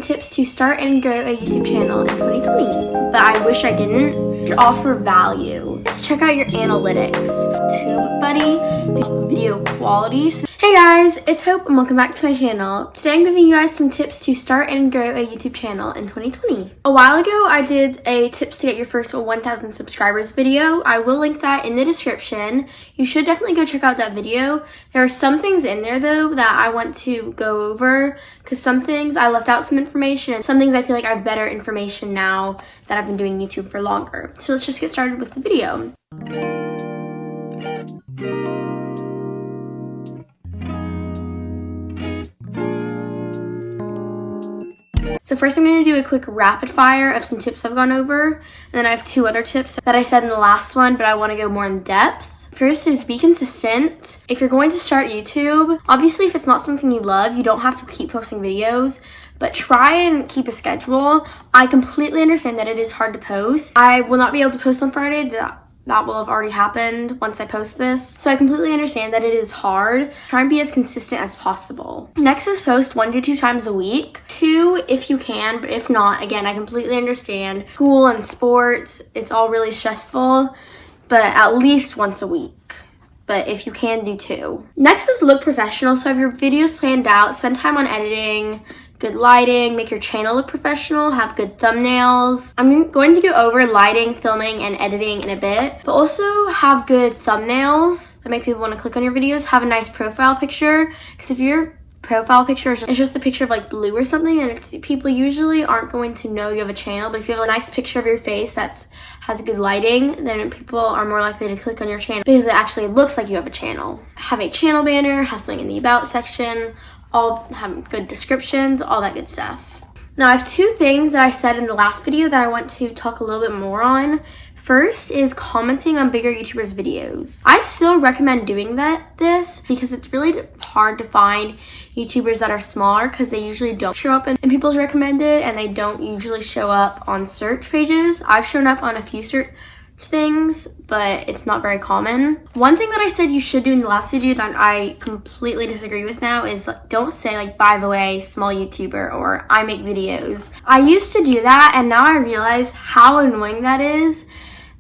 Tips to start and grow a YouTube channel in 2020, but I wish I didn't. To offer value. Let's check out your analytics. TubeBuddy, video quality. Hey guys, it's Hope and welcome back to my channel. Today I'm giving you guys some tips to start and grow a YouTube channel in 2020. A while ago, I did a tips to get your first 1,000 subscribers video. I will link that in the description. You should definitely go check out that video. There are some things in there though that I want to go over because some things I left out some information. Some things I feel like I have better information now that I've been doing YouTube for longer. So let's just get started with the video. So first I'm going to do a quick rapid fire of some tips I've gone over, and then I have two other tips that I said in the last one, but I want to go more in depth. First is be consistent. If you're going to start YouTube, obviously if it's not something you love, you don't have to keep posting videos, but try and keep a schedule. I completely understand that it is hard to post. I will not be able to post on Friday. That will have already happened once I post this. So I completely understand that it is hard. Try and be as consistent as possible. Next is post 1 to 2 times a week. 2 if you can, but if not, again, I completely understand. School and sports, it's all really stressful, but at least once a week. But if you can, do 2. Next is look professional. So have your videos planned out, spend time on editing, good lighting, make your channel look professional, have good thumbnails. I'm going to go over lighting, filming, and editing in a bit, but also have good thumbnails that make people want to click on your videos. Have a nice profile picture, because if your profile picture is just a picture of like blue or something, then people usually aren't going to know you have a channel. But if you have a nice picture of your face that has good lighting, then people are more likely to click on your channel because it actually looks like you have a channel. Have a channel banner, have something in the about section, all have good descriptions, all that good stuff. Now I have 2 things that I said in the last video that I want to talk a little bit more on. First is commenting on bigger YouTubers' videos. I still recommend doing this because it's really hard to find YouTubers that are smaller because they usually don't show up in people's recommended, and they don't usually show up on search pages. I've shown up on a few search things, but it's not very common. One thing that I said you should do in the last video that I completely disagree with now is don't say like, by the way, small YouTuber, or I make videos. I used to do that, and now I realize how annoying that is.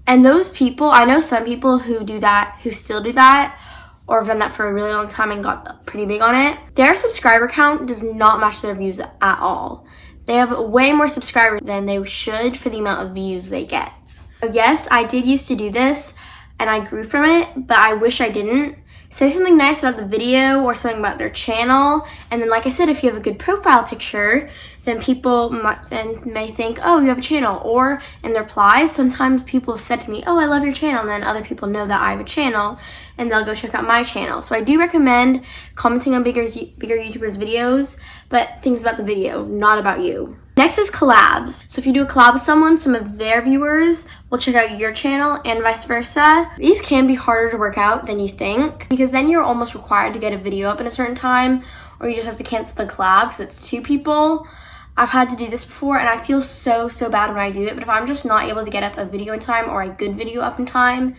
And those people, I know some people who do that, who still do that, or have done that for a really long time and got pretty big on it. Their subscriber count does not match their views at all. They have way more subscribers than they should for the amount of views they get. Yes, I did used to do this and I grew from it, but I wish I didn't. Say something nice about the video or something about their channel, and then like I said, if you have a good profile picture, then people may think, oh, you have a channel. Or in the replies, sometimes people have said to me, oh, I love your channel, and then other people know that I have a channel and they'll go check out my channel. So I do recommend commenting on bigger YouTubers' videos, but things about the video, not about you. Next is collabs. So if you do a collab with someone, some of their viewers will check out your channel and vice versa. These can be harder to work out than you think, because then you're almost required to get a video up in a certain time, or you just have to cancel the collab because it's 2 people. I've had to do this before and I feel so bad when I do it, but if I'm just not able to get up a video in time or a good video up in time,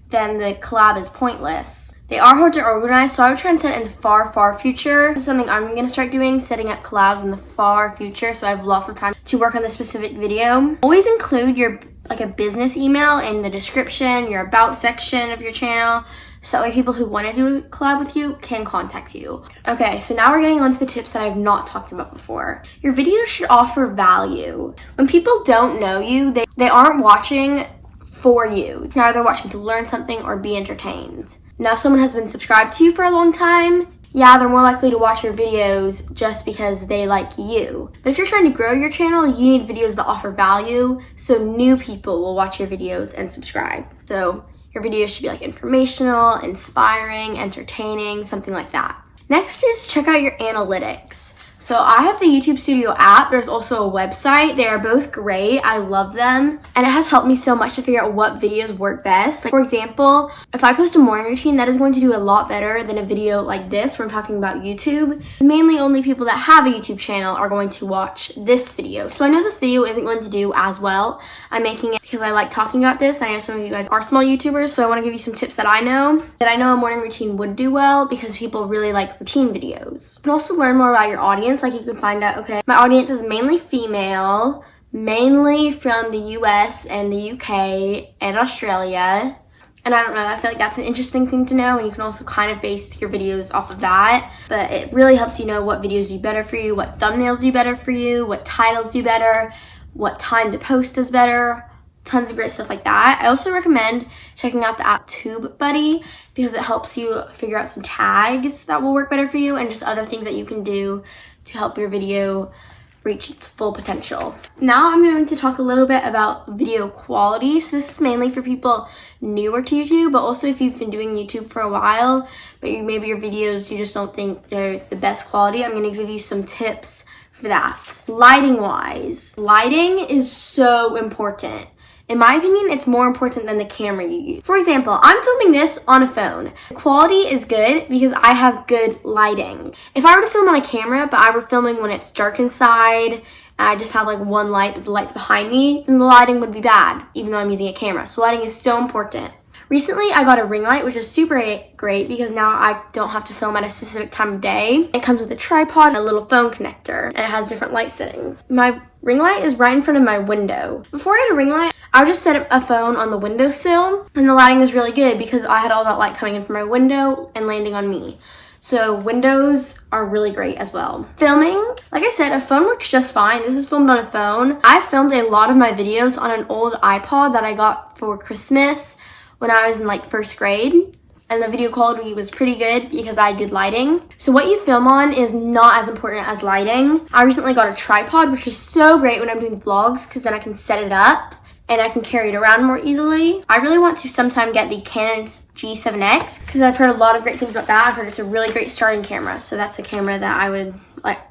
then the collab is pointless. They are hard to organize, so I would try and set it in the far future. This is something I'm going to start doing, setting up collabs in the far future, so I have lots of time to work on this specific video. Always include your a business email in the description, your about section of your channel, so that way people who want to do a collab with you can contact you. Okay, so now we're getting on to the tips that I've not talked about before. Your videos should offer value. When people don't know you, they aren't watching for you. Now they're watching to learn something or be entertained. Now if someone has been subscribed to you for a long time, yeah, they're more likely to watch your videos just because they like you. But if you're trying to grow your channel, you need videos that offer value, so new people will watch your videos and subscribe. So your videos should be like informational, inspiring, entertaining, something like that. Next is check out your analytics. So I have the YouTube Studio app. There's also a website. They are both great. I love them. And it has helped me so much to figure out what videos work best. Like, for example, if I post a morning routine, that is going to do a lot better than a video like this where I'm talking about YouTube. Mainly only people that have a YouTube channel are going to watch this video. So I know this video isn't going to do as well. I'm making it because I like talking about this. I know some of you guys are small YouTubers, so I want to give you some tips that I know a morning routine would do well because people really like routine videos. You can also learn more about your audience audience, like you can find out, okay, my audience is mainly female, mainly from the US and the UK and Australia. And I don't know, I feel like that's an interesting thing to know, and you can also kind of base your videos off of that. But it really helps you know what videos do better for you, what thumbnails do better for you, what titles do better, what time to post is better, tons of great stuff like that. I also recommend checking out the app TubeBuddy because it helps you figure out some tags that will work better for you and just other things that you can do to help your video reach its full potential. Now I'm going to talk a little bit about video quality. So this is mainly for people newer to YouTube, but also if you've been doing YouTube for a while, but maybe your videos, you just don't think they're the best quality. I'm going to give you some tips for that. Lighting wise, lighting is so important. In my opinion, it's more important than the camera you use. For example, I'm filming this on a phone. The quality is good because I have good lighting. If I were to film on a camera, but I were filming when it's dark inside, and I just have like one light, but the light's behind me, then the lighting would be bad, even though I'm using a camera. So lighting is so important. Recently, I got a ring light, which is super great because now I don't have to film at a specific time of day. It comes with a tripod and a little phone connector, and it has different light settings. My ring light is right in front of my window. Before I had a ring light, I would just set up a phone on the windowsill, and the lighting was really good because I had all that light coming in from my window and landing on me. So windows are really great as well. Filming, like I said, a phone works just fine. This is filmed on a phone. I filmed a lot of my videos on an old iPod that I got for Christmas when I was in like first grade, and the video quality was pretty good because I had good lighting. So what you film on is not as important as lighting. I recently got a tripod, which is so great when I'm doing vlogs because then I can set it up and I can carry it around more easily. I really want to sometime get the Canon G7X because I've heard a lot of great things about that. I've heard it's a really great starting camera, so that's a camera that I would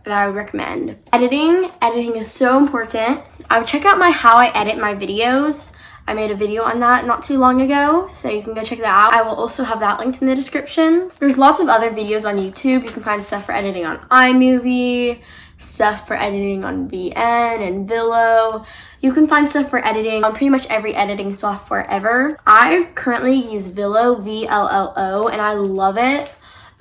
recommend. Editing is so important. I would check out my how I edit my videos. I made a video on that not too long ago, so you can go check that out. I will also have that linked in the description. There's lots of other videos on YouTube. You can find stuff for editing on iMovie, stuff for editing on VN and VLLO. You can find stuff for editing on pretty much every editing software ever. I currently use VLLO, VLLO, and I love it.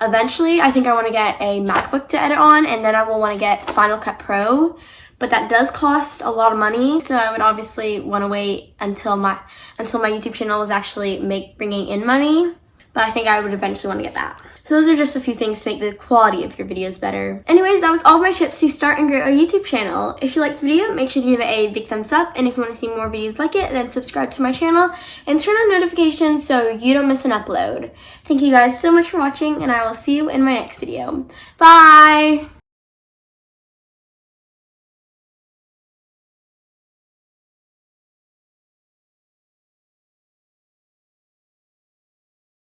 Eventually, I think I want to get a MacBook to edit on, and then I will want to get Final Cut Pro. But that does cost a lot of money, so I would obviously want to wait until my YouTube channel is actually bringing in money. But I think I would eventually want to get that. So those are just a few things to make the quality of your videos better. Anyways, that was all of my tips to start and grow a YouTube channel. If you liked the video, make sure to give it a big thumbs up. And if you want to see more videos like it, then subscribe to my channel and turn on notifications so you don't miss an upload. Thank you guys so much for watching, and I will see you in my next video. Bye!